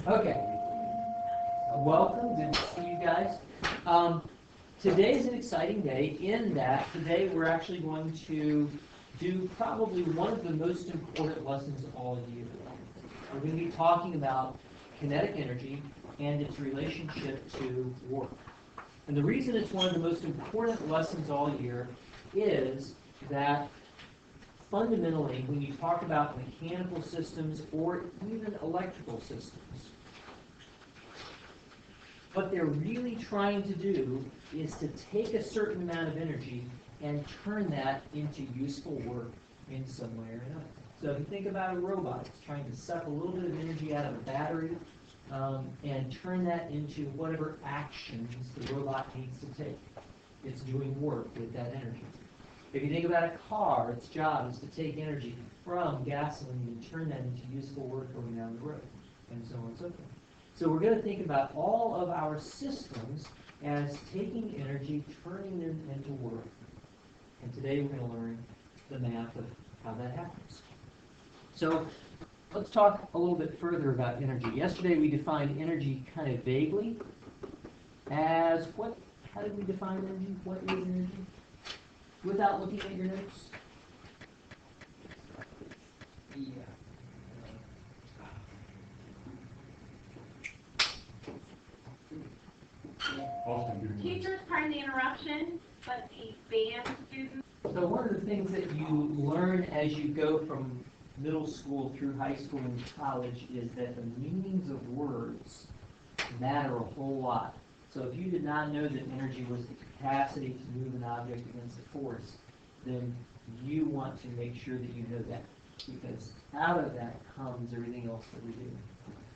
Okay. Welcome. Good to see you guys. Today is an exciting day in that today we're actually going to do probably one of the most important lessons all year. We're going to be talking about kinetic energy and its relationship to work. And the reason it's one of the most important lessons all year is that fundamentally, when you talk about mechanical systems or even electrical systems, what they're really trying to do is to take a certain amount of energy and turn that into useful work in some way or another. So if you think about a robot, it's trying to suck a little bit of energy out of a battery and turn that into whatever actions the robot needs to take. It's doing work with that energy. If you think about a car, its job is to take energy from gasoline and turn that into useful work going down the road, and so on and so forth. So we're going to think about all of our systems as taking energy, turning them into work. And today we're going to learn the math of how that happens. So let's talk a little bit further about energy. Yesterday we defined energy kind of vaguely as what? How did we define energy? What is energy? Without looking at your notes? Yeah. Teachers, pardon the interruption, but a band student. So one of the things that you learn as you go from middle school through high school and college is that the meanings of words matter a whole lot. So if you did not know that energy was the capacity to move an object against a force, then you want to make sure that you know that, because out of that comes everything else that we do.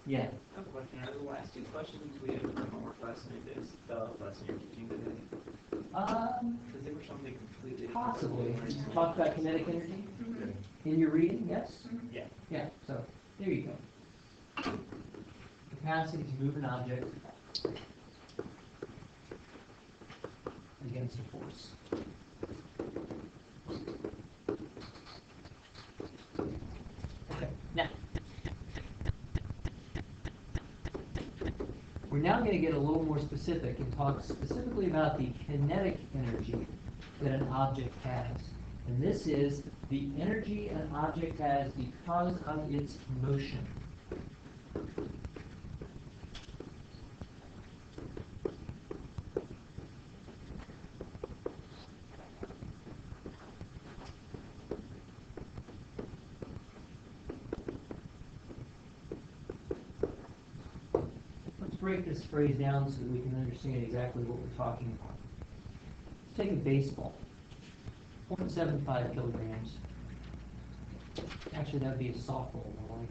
Yeah? I have a question. Are the last two questions we have from homework lesson, is the lesson you're teaching today? Because they were something completely different. Possibly. Talk about kinetic energy Mm-hmm. in your reading, yes? Yeah. Yeah, so there you go. Capacity to move an object against a force. Okay, now we're now going to get a little more specific and talk specifically about the kinetic energy that an object has. And this is the energy an object has because of its motion. Let's break this phrase down so that we can understand exactly what we're talking about. Let's take a baseball. 0.75 kilograms. Actually, that would be a softball, more like.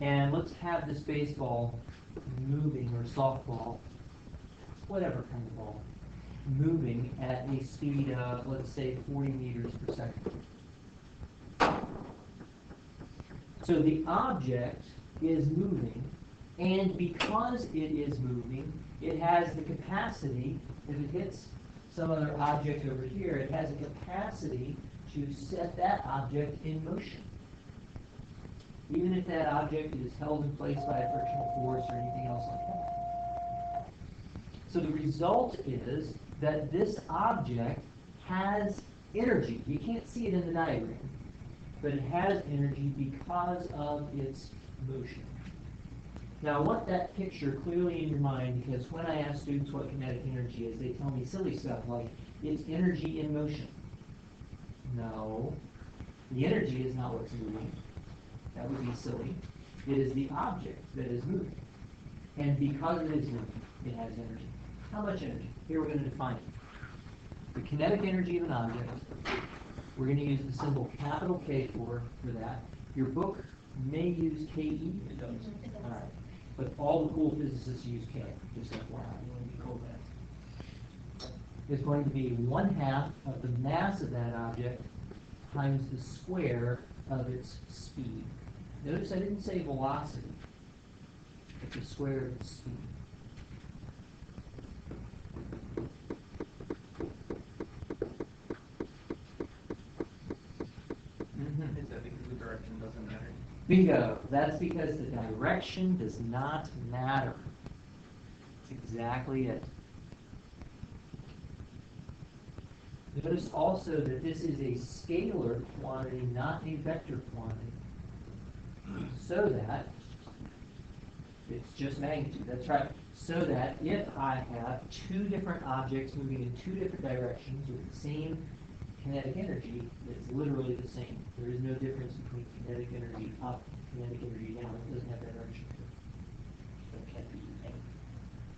And let's have this baseball moving, or softball, whatever kind of ball, moving at a speed of, let's say, 40 meters per second. So the object is moving, and because it is moving, it has the capacity, if it hits some other object over here, it has a capacity to set that object in motion. Even if that object is held in place by a frictional force or anything else like that. So the result is that this object has energy. You can't see it in the diagram, but it has energy because of its motion. Now I want that picture clearly in your mind, because when I ask students what kinetic energy is, they tell me silly stuff like, it's energy in motion. No, the energy is not what's moving. That would be silly. It is the object that is moving. And because it is moving, it has energy. How much energy? Here we're going to define it. The kinetic energy of an object, we're going to use the symbol capital K for that. Your book may use KE. It does. All right. But all the cool physicists use K, just FYI. You want to be cool with that. It's going to be 1/2 of the mass of that object times the square of its speed. Notice I didn't say velocity, but the square of its speed. Is that because the direction doesn't matter? Bingo. That's because the direction does not matter. That's exactly it. Notice also that this is a scalar quantity, not a vector quantity. So that, it's just magnitude, that's right. So that if I have two different objects moving in two different directions with the same kinetic energy, it's literally the same. There is no difference between kinetic energy up and kinetic energy down. It doesn't have direction. So it can't be any.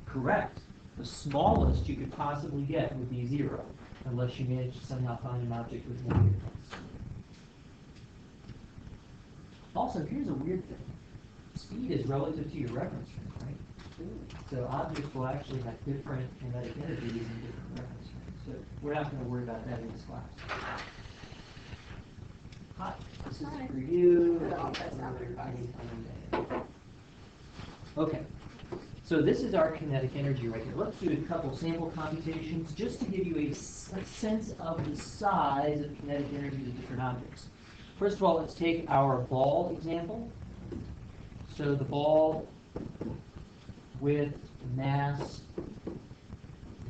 Correct. The smallest you could possibly get would be 0, unless you manage to somehow find an object with negative ones. Also, here's a weird thing. Speed is relative to your reference frame, right? So objects will actually have different kinetic energies in different reference frames. But we're not going to worry about that in this class. Hi, this is for you. Okay. So this is our kinetic energy right here. Let's do a couple sample computations just to give you a sense of the size of kinetic energy of different objects. First of all, let's take our ball example. So the ball with mass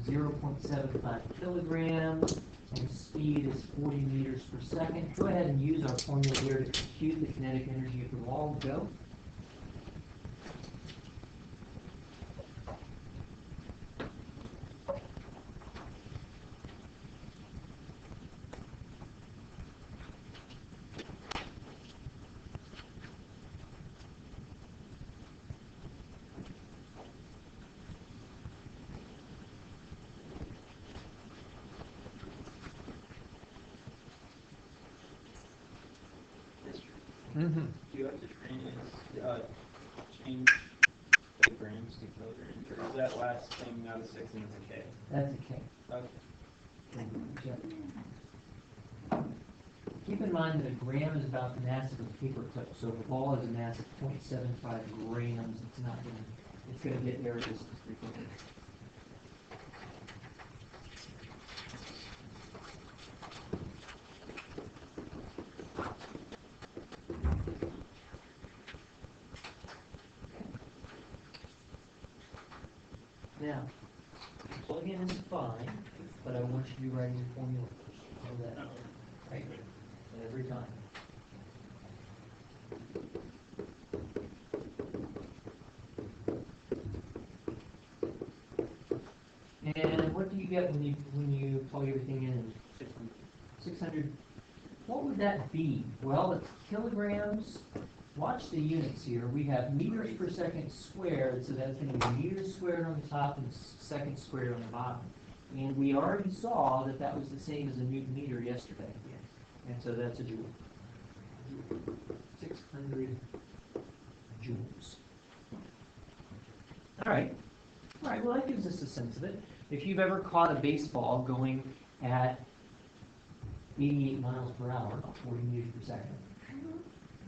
0.75 kilograms and speed is 40 meters per second. Go ahead and use our formula here to compute the kinetic energy of the ball. Go. Mm-hmm. Do you have to change grams to kilograms, or is that last thing out of 6 and it's a K? That's a K. Okay. Keep in mind that a gram is about the mass of a paper clip. So if a ball has a mass of 0.75 grams, it's going to get air resistance pretty quickly. Now, plug in is fine, but I want you to be writing your formula first. Know that, right? Every time. And what do you get when you plug everything in? 600. What would that be? Well, it's kilograms. Watch the units here. We have meters per second squared, so that's going to be meters squared on the top and seconds squared on the bottom. And we already saw that that was the same as a Newton meter yesterday. And so that's a joule. 600 joules. All right. All right, well, that gives us a sense of it. If you've ever caught a baseball going at 88 miles per hour, 40 meters per second,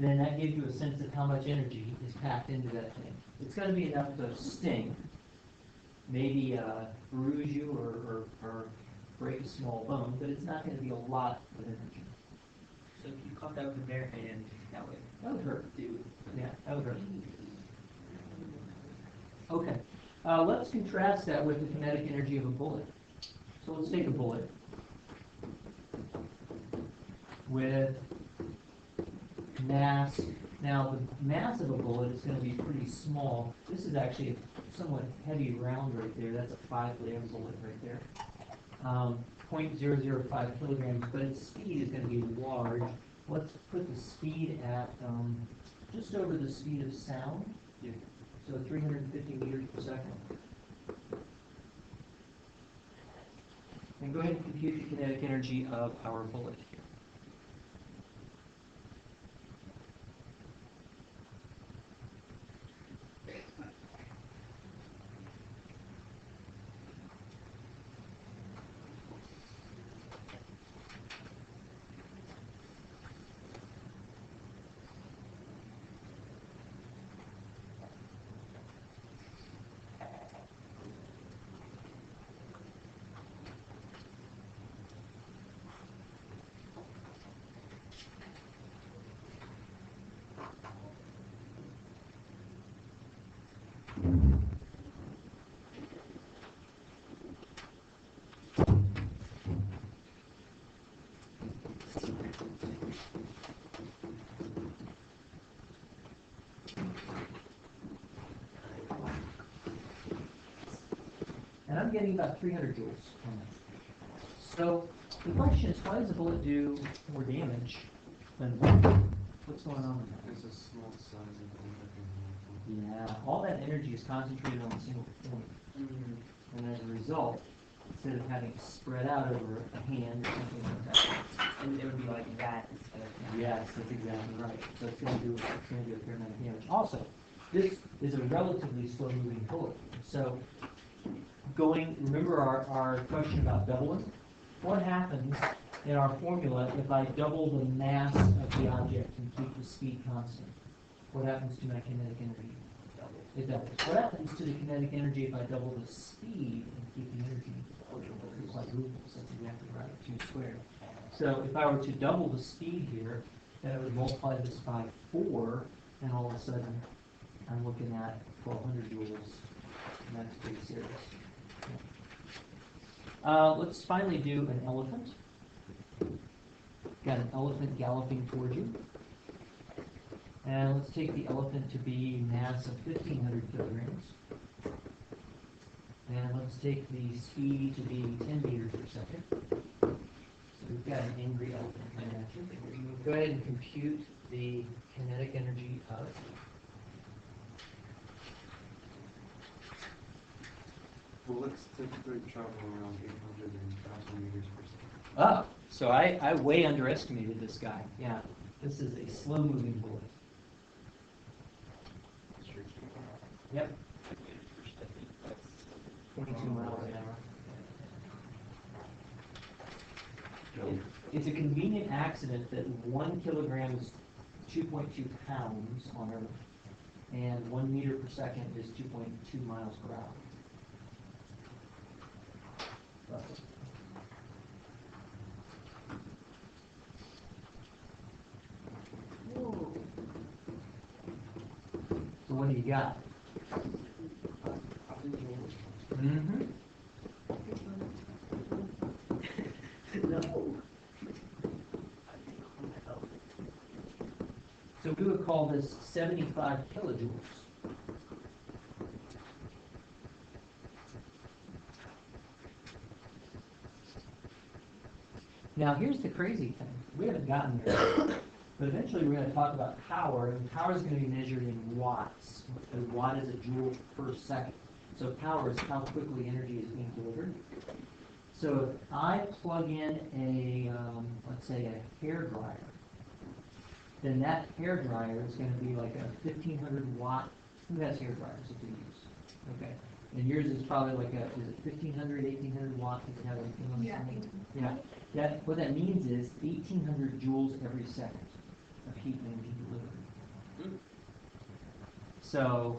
then that gives you a sense of how much energy is packed into that thing. It's going to be enough to sting, maybe bruise you or break a small bone, but it's not going to be a lot of energy. So if you caught that with a bare hand, that would hurt, dude. Yeah, that would hurt. Okay, let's contrast that with the kinetic energy of a bullet. So let's take a bullet with mass. Now, the mass of a bullet is going to be pretty small. This is actually a somewhat heavy round right there. That's a 5-gram bullet right there. 0.005 kilograms, but its speed is going to be large. Let's put the speed at just over the speed of sound. Yeah. So 350 meters per second. And go ahead and compute the kinetic energy of our bullet here. and I'm getting about 300 joules on that. So the question is, why does a bullet do more damage than one? What's going on with that? It's a small size of the Yeah, all that energy is concentrated on a single point. Mm-hmm. And as a result, instead of having it spread out over a hand or something like that. And it would be like that instead of. Yes, that's exactly right. So it's going to do a fair amount of damage. Also, this is a relatively slow-moving bullet. So remember our question about doubling? What happens in our formula if I double the mass of the object and keep the speed constant? What happens to my kinetic energy? It doubles. What happens to the kinetic energy if I double the speed and keep the energy? It's like quadruples. That's exactly right. 2 squared. So if I were to double the speed here, then I would multiply this by 4, and all of a sudden I'm looking at 1,200 joules, and that's pretty serious. Let's finally do an elephant. Got an elephant galloping towards you. And let's take the elephant to be mass of 1,500 kilograms. And let's take the speed to be 10 meters per second. So we've got an angry elephant coming at you. Go ahead and compute the kinetic energy of. bullets typically travel around 800,000 meters per second. Oh, so I way underestimated this guy. Yeah, this is a slow-moving bullet. Yep. 22 miles an hour. It's a convenient accident that 1 kilogram is 2.2 pounds on Earth, and 1 meter per second is 2.2 miles per hour. Roughly. So what do you got? Mm-hmm. No. So we would call this 75 kilojoules. Now here's the crazy thing. We haven't gotten there. But eventually we're going to talk about power, and power is going to be measured in watts. A watt is a joule per second. So power is how quickly energy is being delivered. So if I plug in a, let's say a hair dryer, then that hair dryer is going to be like a 1,500 watt. Who has hair dryers that they use? Okay. And yours is probably like a, is it 1,500, 1,800 watts? Does it have anything on the side? Yeah. What that means is 1,800 joules every second of heat energy delivered. So,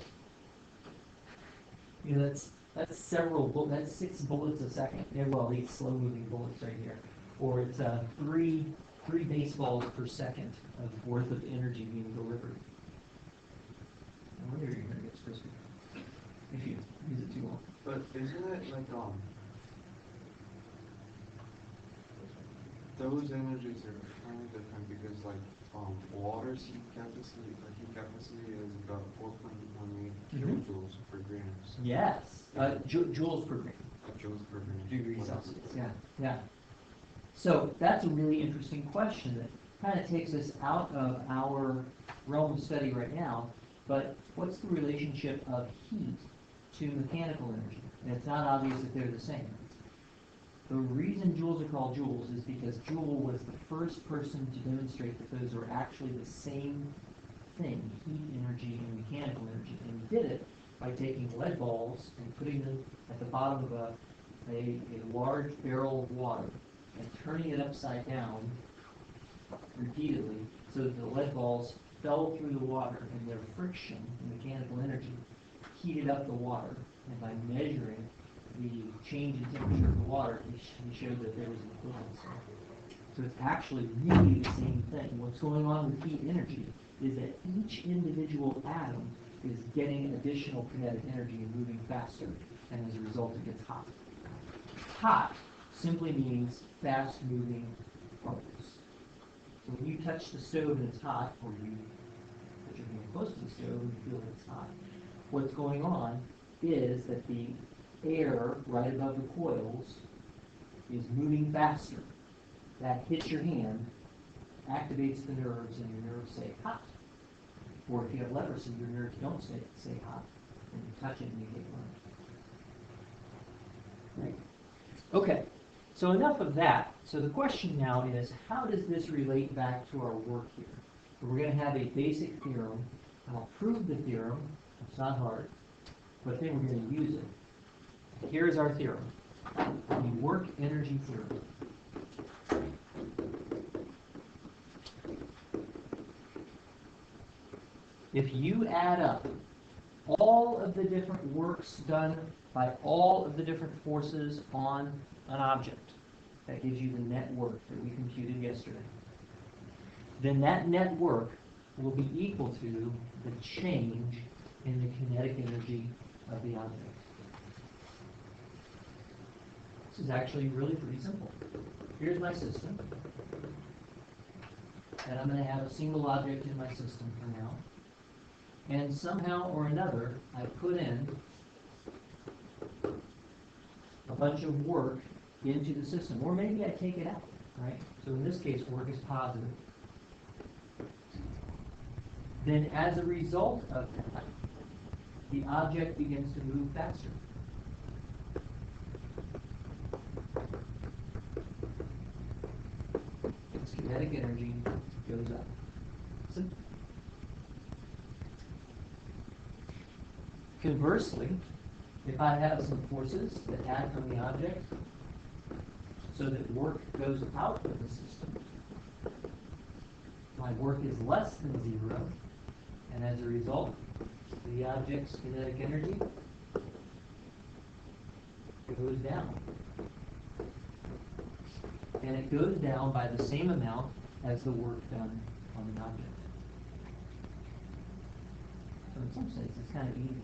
you know, that's that's 6 bullets a second. Yeah, well, these slow-moving bullets right here, or it's three baseballs per second of worth of energy being delivered. I wonder if you're gonna get crispy if you use it too long. But isn't it like those energies are kind of different because water's heat capacity is about 4.18 kilojoules per gram. So Yes, joules per gram. joules per gram. Degrees Celsius. Yeah. So that's a really interesting question that kind of takes us out of our realm of study right now. But what's the relationship of heat to mechanical energy? And it's not obvious that they're the same. The reason joules are called joules is because Joule was the first person to demonstrate that those are actually the same thing, heat energy and mechanical energy. And he did it by taking lead balls and putting them at the bottom of a large barrel of water and turning it upside down repeatedly so that the lead balls fell through the water, and their friction and mechanical energy heated up the water. And by measuring the change in temperature of the water, he showed that there was an equivalence. So it's actually really the same thing. What's going on with heat energy is that each individual atom is getting additional kinetic energy and moving faster, and as a result it gets hot. Hot simply means fast-moving particles. So when you touch the stove and it's hot, or you put your hand close to the stove and you feel that it's hot, what's going on is that the air right above the coils is moving faster. That hits your hand, activates the nerves, and your nerves say hot. Or if you have leprosy, your nerves don't say hot, and you touch it and you get burned. Right? Okay, so enough of that. So the question now is, how does this relate back to our work here? We're going to have a basic theorem. I'll prove the theorem. It's not hard. But then we're going to use it. Here's our theorem. The work energy theorem. If you add up all of the different works done by all of the different forces on an object, that gives you the net work that we computed yesterday. Then that net work will be equal to the change in the kinetic energy of the object. This is actually really pretty simple. Here's my system. And I'm going to have a single object in my system for now. And somehow or another, I put in a bunch of work into the system. Or maybe I take it out, right? So in this case, work is positive. Then as a result of that, the object begins to move faster. Its kinetic energy goes up. Simple. Conversely, if I have some forces that act from the object so that work goes out of the system, my work is less than 0, and as a result, the object's kinetic energy goes down. And it goes down by the same amount as the work done on the object. So in some sense, it's kind of easy.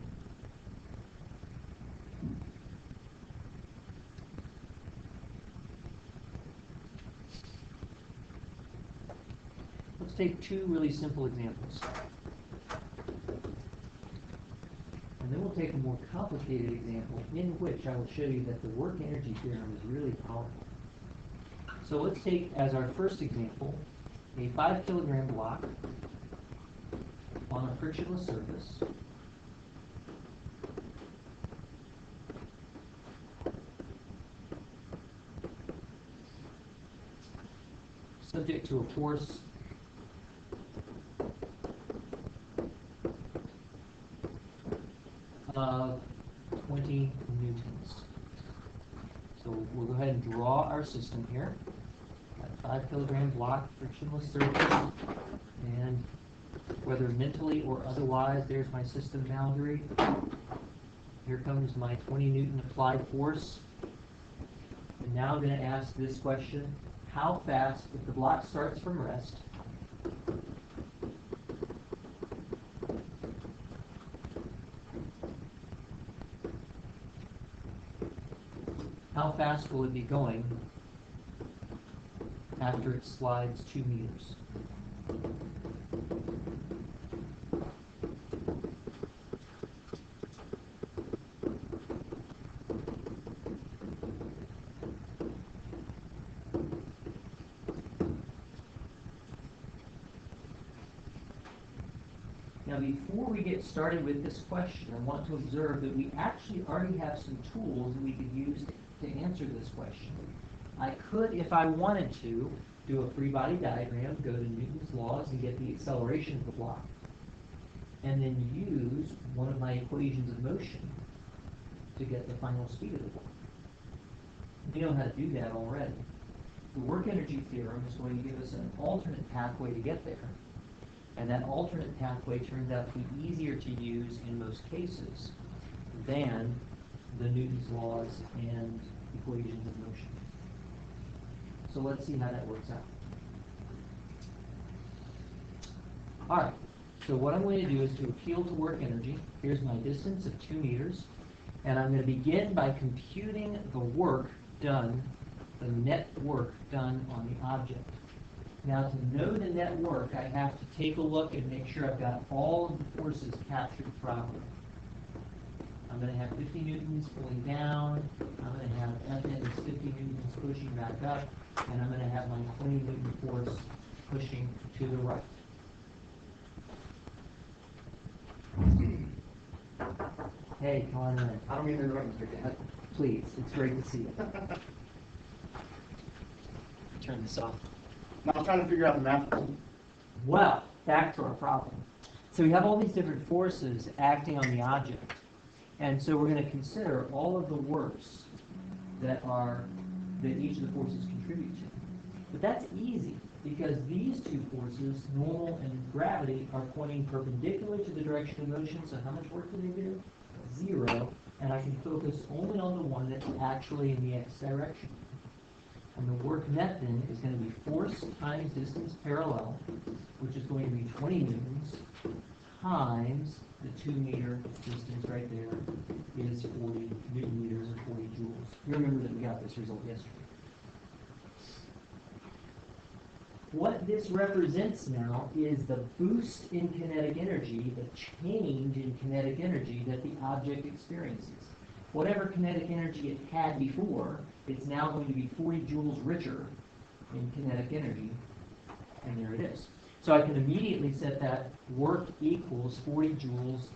Let's take two really simple examples. And then we'll take a more complicated example in which I will show you that the work energy theorem is really powerful. So let's take as our first example a 5 kilogram block on a frictionless surface. Subject to a force of 20 newtons. So we'll go ahead and draw our system here. That 5 kilogram block, frictionless surface, and whether mentally or otherwise, there's my system boundary. Here comes my 20 Newton applied force. And now I'm going to ask this question: how fast, if the block starts from rest, how fast will it be going after it slides 2 meters? Now, before we get started with this question, I want to observe that we actually already have some tools that we could use to answer this question. I could, if I wanted to, do a free body diagram, go to Newton's laws and get the acceleration of the block, and then use one of my equations of motion to get the final speed of the block. We know how to do that already. The work energy theorem is going to give us an alternate pathway to get there. And that alternate pathway turns out to be easier to use in most cases than the Newton's laws and equations of motion. So let's see how that works out. All right, so what I'm going to do is to appeal to work energy. Here's my distance of 2 meters. And I'm going to begin by computing the work done, the net work done on the object. Now, to know the net work, I have to take a look and make sure I've got all of the forces captured properly. I'm going to have 50 newtons pulling down. I'm going to have Fn is 50 newtons pushing back up. And I'm going to have my 20 Newton force pushing to the right. Hey, come on in. I don't mean to interrupt, Mr. Gaines. Please, it's great to see you. Turn this off. No, I'm trying to figure out the math. Well, back to our problem. So we have all these different forces acting on the object. And so we're going to consider all of the works that each of the forces contribute to. But that's easy because these two forces, normal and gravity, are pointing perpendicular to the direction of motion. So how much work do they do? 0. And I can focus only on the one that's actually in the x direction. And the work net then is going to be force times distance parallel, which is going to be 20 newtons, times the 2 meter distance right there is 40 newton meters or 40 joules. You remember that we got this result yesterday. What this represents now is the boost in kinetic energy, the change in kinetic energy that the object experiences. Whatever kinetic energy it had before, it's now going to be 40 joules richer in kinetic energy, and there it is. So I can immediately set that work equals 40 joules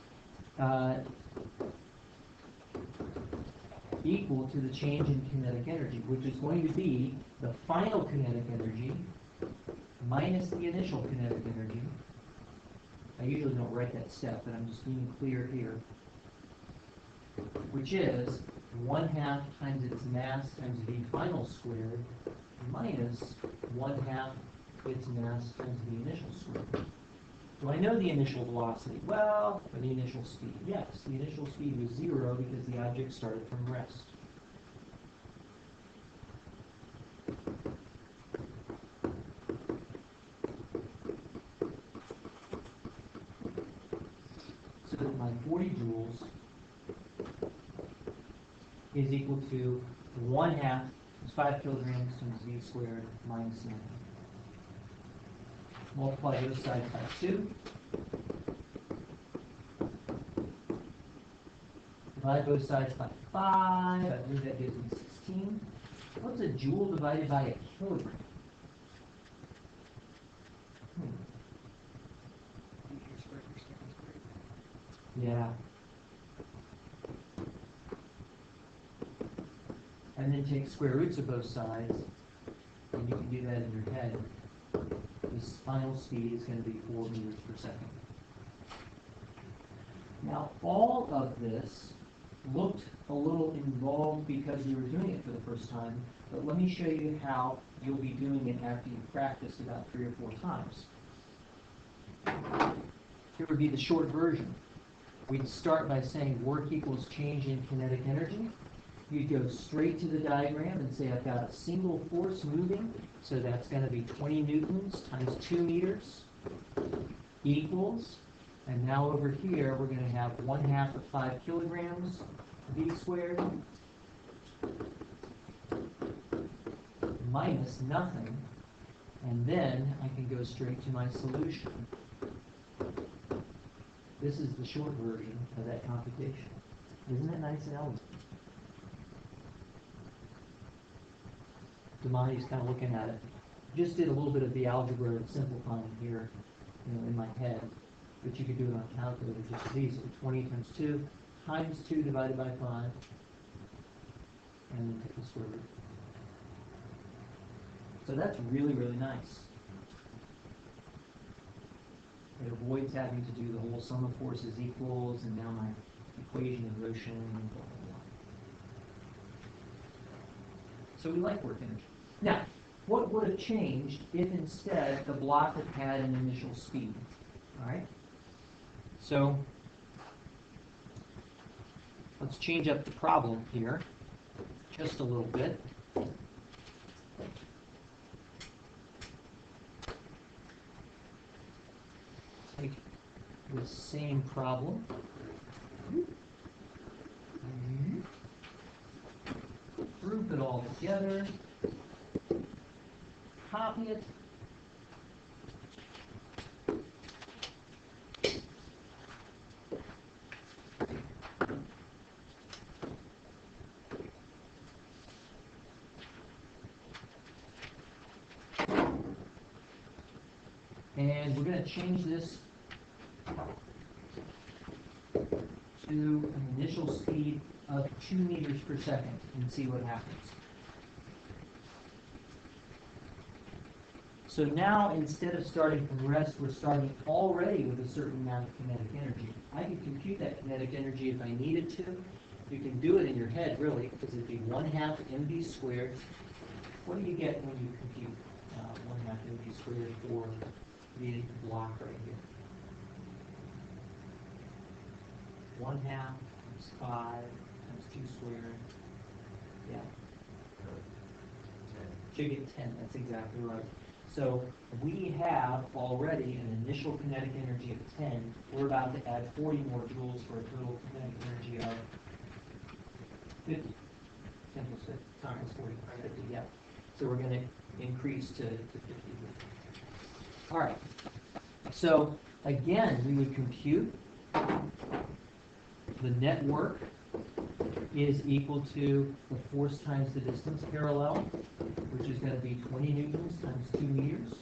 equal to the change in kinetic energy, which is going to be the final kinetic energy minus the initial kinetic energy. I usually don't write that step, but I'm just being clear here, which is 1/2 times its mass times v final squared minus 1/2 its mass times the initial squared. Do I know the initial velocity? Well, or the initial speed? Yes, the initial speed was 0 because the object started from rest. So that my 40 joules is equal to 1/2 is 5 kilograms times v squared minus 9. Multiply both sides by 2. Divide both sides by 5. I believe that gives me 16. What's a joule divided by a kilogram? Yeah. And then take square roots of both sides, and you can do that in your head. This final speed is going to be 4 meters per second. Now, all of this looked a little involved because we were doing it for the first time, but let me show you how you'll be doing it after you've practiced about 3 or 4 times. Here would be the short version. We'd start by saying work equals change in kinetic energy. You'd go straight to the diagram and say I've got a single force moving, so that's going to be 20 newtons times 2 meters equals, and now over here we're going to have 1/2 of 5 kilograms v squared minus nothing, and then I can go straight to my solution. This is the short version of that computation. Isn't it nice and elegant? Damani's kind of looking at it. Just did a little bit of the algebra and simplifying here, in my head, but you could do it on calculator just as easy. 20 times 2 times 2 divided by 5, and then take the square root. So that's really, really nice. It avoids having to do the whole sum of forces equals, and now my equation of motion, and blah, blah, blah. So we like work energy. Now, what would have changed if instead the block had an initial speed? All right? So let's change up the problem here just a little bit. Take the same problem. Group it all together. Copy it. And we're gonna change this to an initial speed of 2 meters per second and see what happens. So now, instead of starting from rest, we're starting already with a certain amount of kinetic energy. I can compute that kinetic energy if I needed to. You can do it in your head, really, because it'd be 1/2 mv squared. What do you get when you compute 1/2 mv squared for the block right here? 1/2 times 5 times 2 squared. Yeah. Should get 10, that's exactly right. So we have already an initial kinetic energy of 10. We're about to add 40 more joules for a total kinetic energy of 50. 10 plus 50, sorry, it's 40, 50, yeah. So we're going to increase to 50. All right. So again, we would compute the net work is equal to the force times the distance parallel, which is going to be 20 newtons times 2 meters.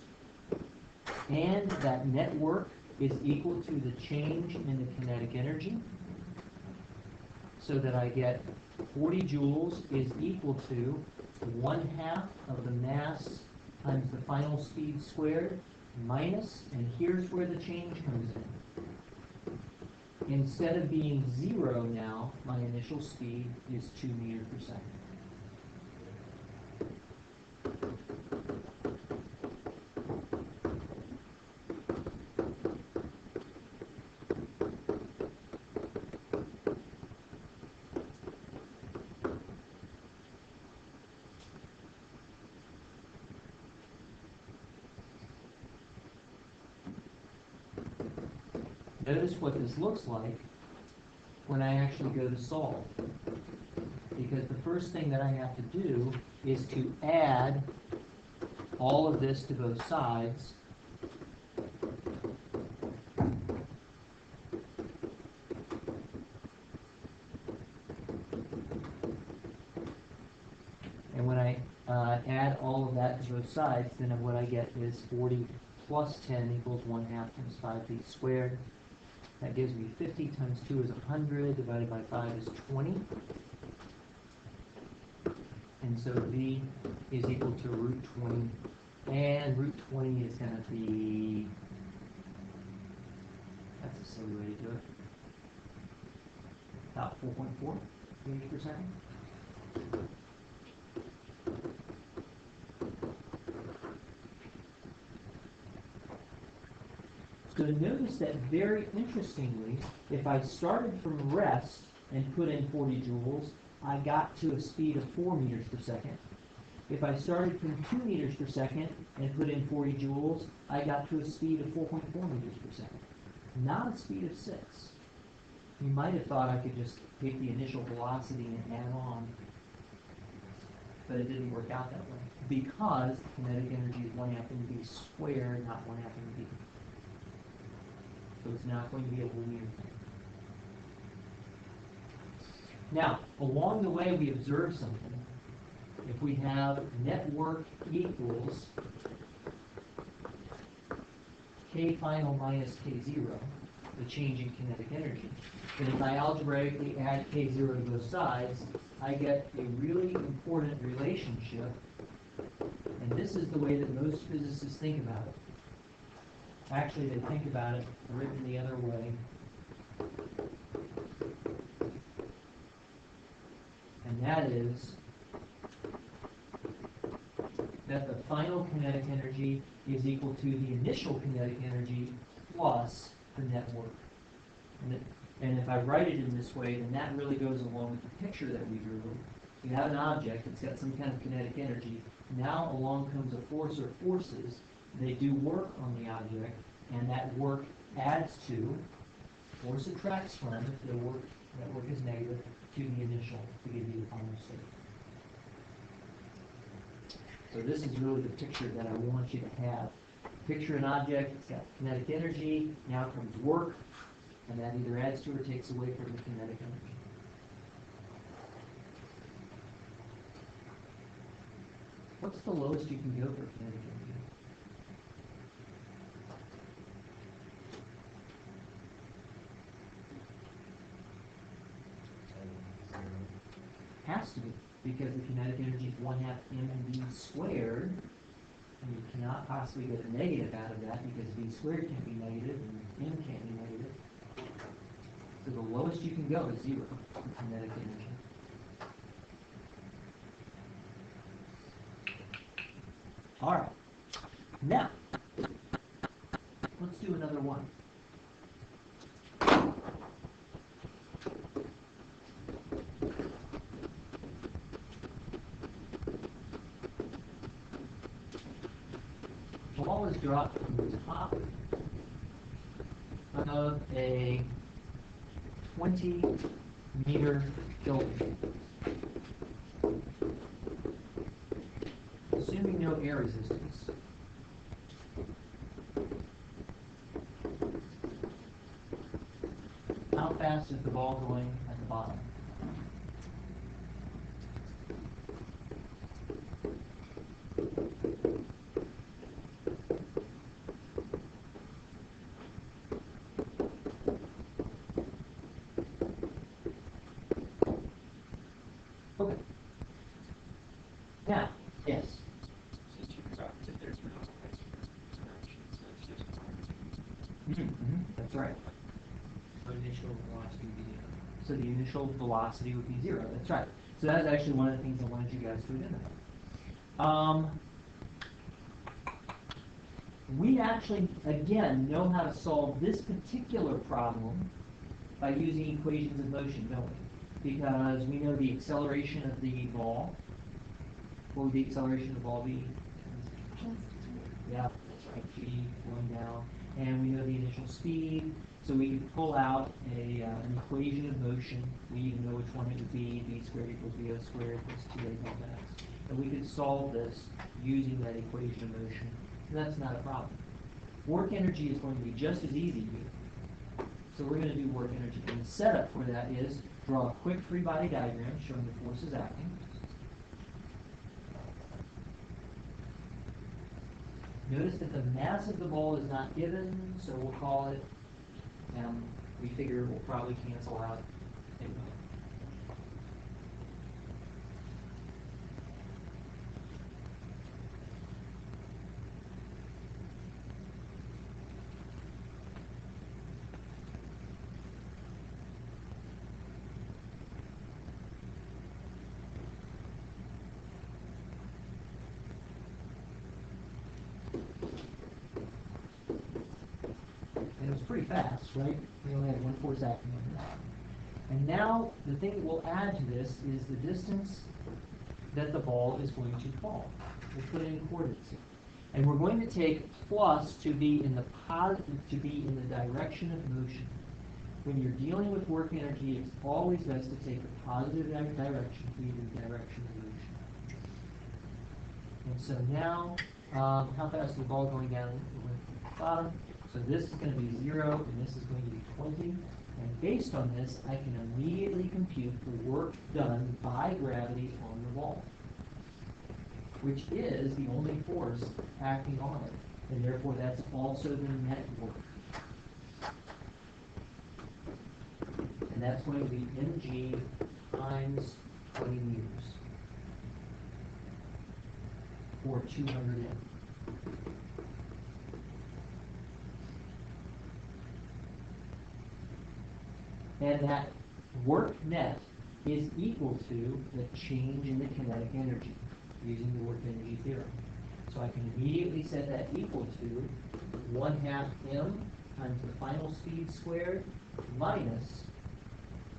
And that net work is equal to the change in the kinetic energy, so that I get 40 joules is equal to 1/2 of the mass times the final speed squared minus, and here's where the change comes in. Instead of being 0 now, my initial speed is 2 meters per second. Notice what this looks like when I actually go to solve. Because the first thing that I have to do is to add all of this to both sides. And when I add all of that to both sides, then what I get is 40 plus 10 equals 1/2 times 5 squared. That gives me 50 times 2 is 100, divided by 5 is 20. And so V is equal to root 20. And root 20 is going to be, that's a silly way to do it, about 4.4 meters per second. So notice that very interestingly, if I started from rest and put in 40 joules, I got to a speed of 4 meters per second. If I started from 2 meters per second and put in 40 joules, I got to a speed of 4.4 meters per second. Not a speed of 6. You might have thought I could just take the initial velocity and add on, but it didn't work out that way, because kinetic energy is 1/2 mv squared, not 1/2 mv. So it's not going to be a linear thing. Now, along the way, we observe something. If we have net work equals K final minus K0, the change in kinetic energy, then if I algebraically add K0 to both sides, I get a really important relationship, and this is the way that most physicists think about it. Actually, they think about it written the other way. And that is that the final kinetic energy is equal to the initial kinetic energy plus the net work. And if I write it in this way, then that really goes along with the picture that we drew. You have an object, it's got some kind of kinetic energy. Now along comes a force or forces. They do work on the object, and that work adds to, or subtracts from, if the work, that work is negative, to the initial to give you the final state. So this is really the picture that I want you to have. Picture an object, it's got kinetic energy, now comes work, and that either adds to or takes away from the kinetic energy. What's the lowest you can go for kinetic energy? has to be, because the kinetic energy is 1/2 mv squared, and you cannot possibly get a negative out of that because v squared can't be negative and m can't be negative. So the lowest you can go is 0 for kinetic energy. All right. Now, let's do another one. Ball is dropped from the top of a 20-meter building. Assuming no air resistance. How fast is the ball going at the bottom? Okay. Now, yes. That's right. So initial velocity would be zero. So the initial velocity would be 0. That's right. So that's actually one of the things I wanted you guys to remember. We actually, again, know how to solve this particular problem by using equations of motion, don't we? Because we know the acceleration of the ball. What would the acceleration of the ball be? Yeah, that's right. G going down. And we know the initial speed. So we could pull out an equation of motion. We even know which one it would be. V squared equals VO squared plus 2A delta x. And we could solve this using that equation of motion. So that's not a problem. Work energy is going to be just as easy here. So we're going to do work energy. And the setup for that is draw a quick free body diagram showing the forces acting. Notice that the mass of the ball is not given, so we'll call it, we figure we'll probably cancel out anyway. And it was pretty fast, right? We only had one force acting on this. And now, the thing that we'll add to this is the distance that the ball is going to fall. We'll put it in coordinates here. And we're going to take plus to be in the direction of motion. When you're dealing with work energy, it's always best to take the positive direction to be the direction of motion. And so now, how fast is the ball going down the bottom? So this is going to be 0, and this is going to be 20. And based on this, I can immediately compute the work done by gravity on the ball, which is the only force acting on it. And therefore, that's also the net work. And that's going to be mg times 20 meters for 200 m. And that work net is equal to the change in the kinetic energy using the work energy theorem. So I can immediately set that equal to 1/2 m times the final speed squared minus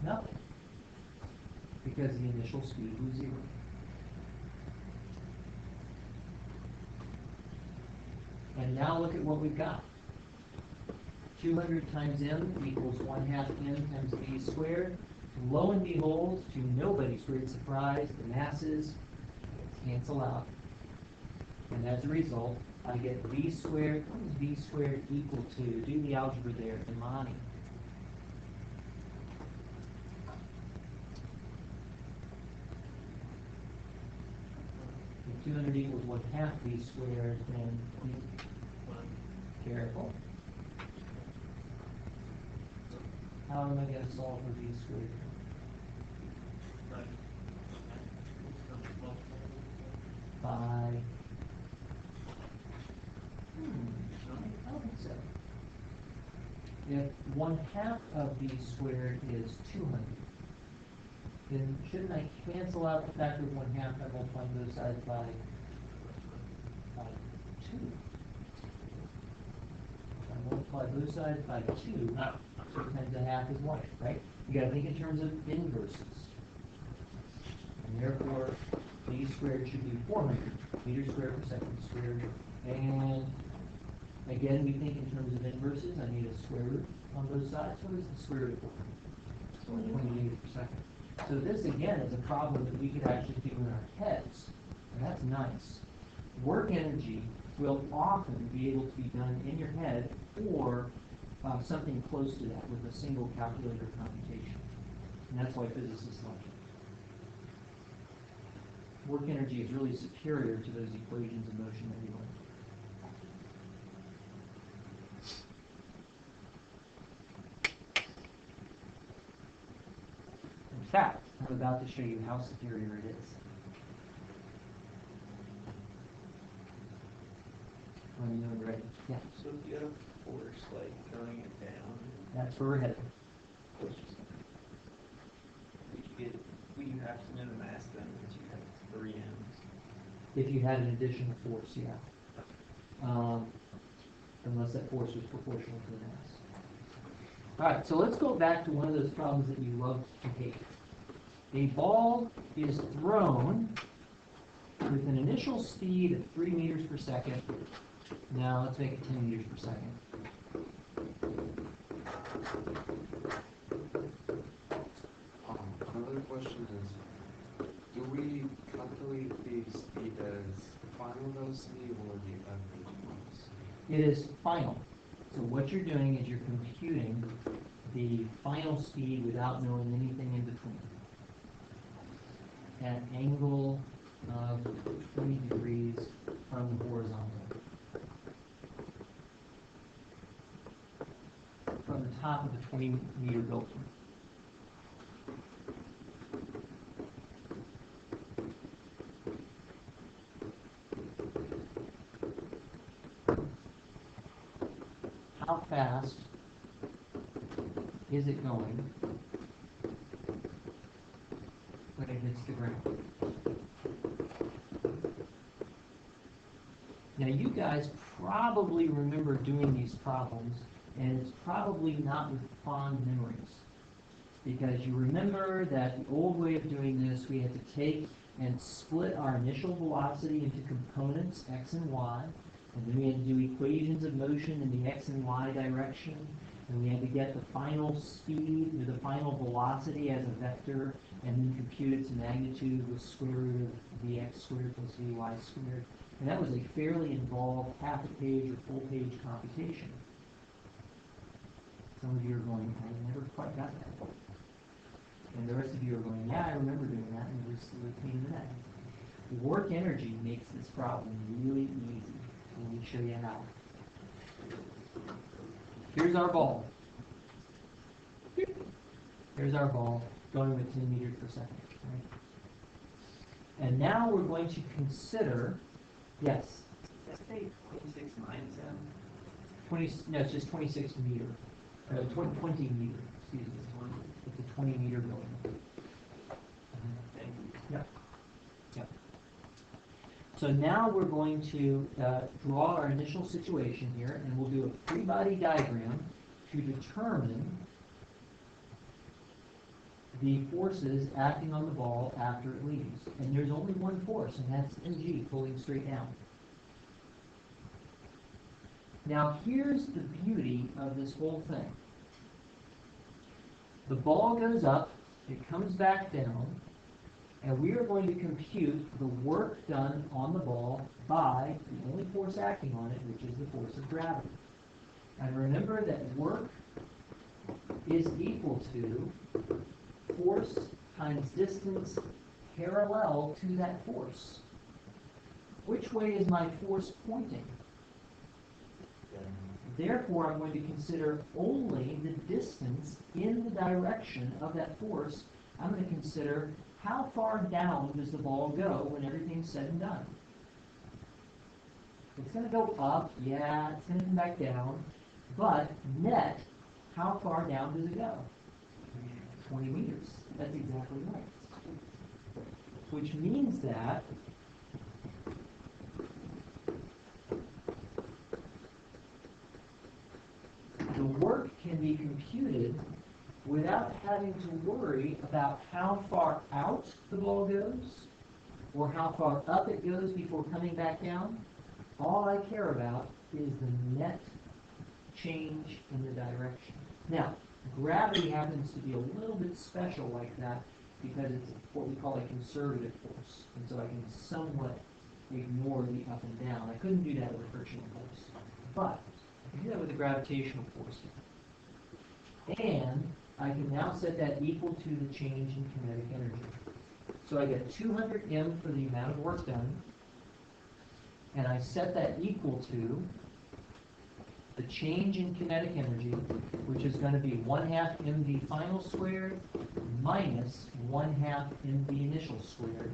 nothing, because the initial speed was 0. And now look at what we've got. 200 times m equals 1/2 m times v squared. Lo and behold, to nobody's great surprise, the masses cancel out. And as a result, I get v squared. What is v squared equal to? Do the algebra there, Imani. If 200 equals 1/2 v squared, then careful. How am I going to solve for v squared? if 1/2 of b squared is 200, then shouldn't I cancel out the factor of 1/2 by multiplying both sides by 2? If I multiply both sides by 2, 2 times 1/2 is 1, right? You gotta think in terms of inverses. And therefore, b squared should be 400 meters squared per second squared. And again, we think in terms of inverses. I need a square root on both sides. What is the square root of 20 meters per second? So this, again, is a problem that we could actually do in our heads. And that's nice. Work energy will often be able to be done in your head or something close to that with a single calculator computation. And that's why physicists like it. Work energy is really superior to those equations of motion that we learned. In fact, I'm about to show you how superior it is. When you know when you're ready. Yeah. So if you had a force like throwing it down, That's where we're headed. would you have to know the mass then? Would you have 3 m's? If you had an additional force, yeah. Unless that force was proportional to the mass. Alright, so let's go back to one of those problems that you love to hate. A ball is thrown with an initial speed of 3 meters per second. Now let's make it 10 meters per second. Another question is, do we calculate the speed as final velocity or the average velocity? It is final. So what you're doing is you're computing the final speed without knowing anything in between. At an angle of 20 degrees from the horizontal. From the top of the 20-meter building. How fast is it going when it hits the ground? Now you guys probably remember doing these problems, and it's probably not with fond memories. Because you remember that the old way of doing this, we had to take and split our initial velocity into components, x and y, and then we had to do equations of motion in the x and y direction, and we had to get the final speed, or the final velocity as a vector, and then compute its magnitude with square root of vx squared plus vy squared. And that was a fairly involved half a page or full page computation. Some of you are going, I never quite got that. And the rest of you are going, yeah, I remember doing that, and it was a pain in the neck. Work energy makes this problem really easy. Let me show you how. Here's our ball. Here's our ball going with 10 meters per second. Right? And now we're going to consider, yes, Let's say 26 minus m. 20, no, it's just 26 meter. 20 meter, excuse me. It's a 20 meter building. Yep. Yep. So now we're going to draw our initial situation here, and we'll do a free body diagram to determine the forces acting on the ball after it leaves. And there's only one force, and that's mg, pulling straight down. Now here's the beauty of this whole thing. The ball goes up, it comes back down, and we are going to compute the work done on the ball by the only force acting on it, which is the force of gravity. And remember that work is equal to force times distance parallel to that force. Which way is my force pointing? Therefore, I'm going to consider only the distance in the direction of that force. I'm going to consider how far down does the ball go when everything's said and done. It's going to go up, yeah, it's going to come back down, but net, how far down does it go? 20 meters. That's exactly right. Which means that the work can be computed without having to worry about how far out the ball goes or how far up it goes before coming back down. All I care about is the net change in the direction. Now, gravity happens to be a little bit special like that because it's what we call a conservative force. And so I can somewhat ignore the up and down. I couldn't do that with a frictional force. But I can do that with a gravitational force. And I can now set that equal to the change in kinetic energy. So I get 200 m for the amount of work done, and I set that equal to the change in kinetic energy, which is going to be 1/2 mv final squared minus 1/2 mv initial squared.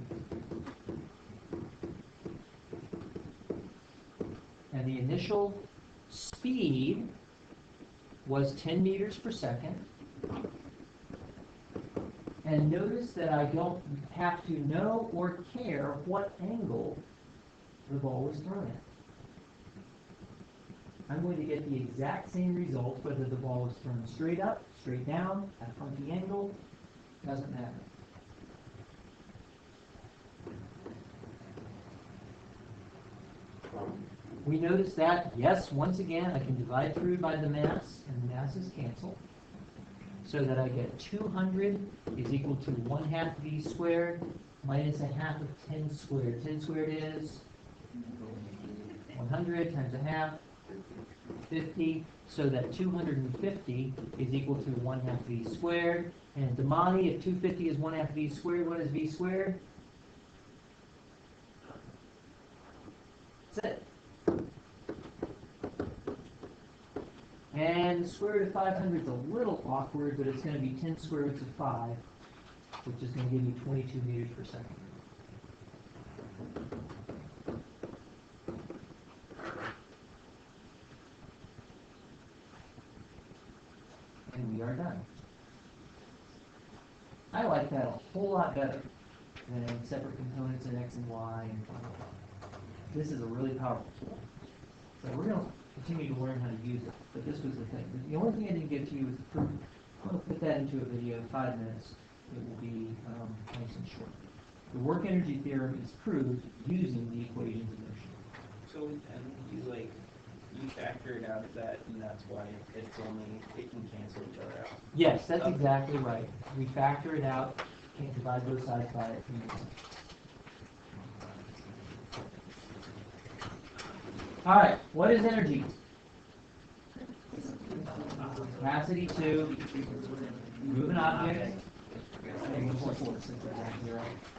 And the initial speed was 10 meters per second. And notice that I don't have to know or care what angle the ball was thrown at. I'm going to get the exact same result whether the ball is thrown straight up, straight down, at a funky angle, doesn't matter. We notice that, yes, once again, I can divide through by the mass, and the masses cancel. So that I get 200 is equal to 1/2 v squared minus 1/2 of 10 squared. 10 squared is 100 times 1/2, 50. So that 250 is equal to 1/2 v squared. And Damani, if 250 is 1/2 v squared, what is v squared? That's it. And the square root of 500 is a little awkward, but it's going to be 10 square roots of 5, which is going to give you 22 meters per second. And we are done. I like that a whole lot better than separate components in X and Y. This is a really powerful tool. So we're going to continue to learn how to use it, but this was the thing. The only thing I didn't get to you was the proof. I'm going to put that into a video in 5 minutes. It will be nice and short. The work energy theorem is proved using the equations of motion. So, and you factored out that, and that's why it can cancel each other out. Yes, that's exactly right. We factor it out, can't divide both sides by it. All right, what is energy? Capacity to move an object.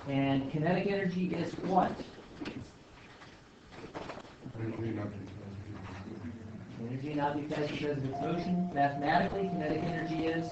And kinetic energy is what? Energy in object has because of its motion. Mathematically, kinetic energy is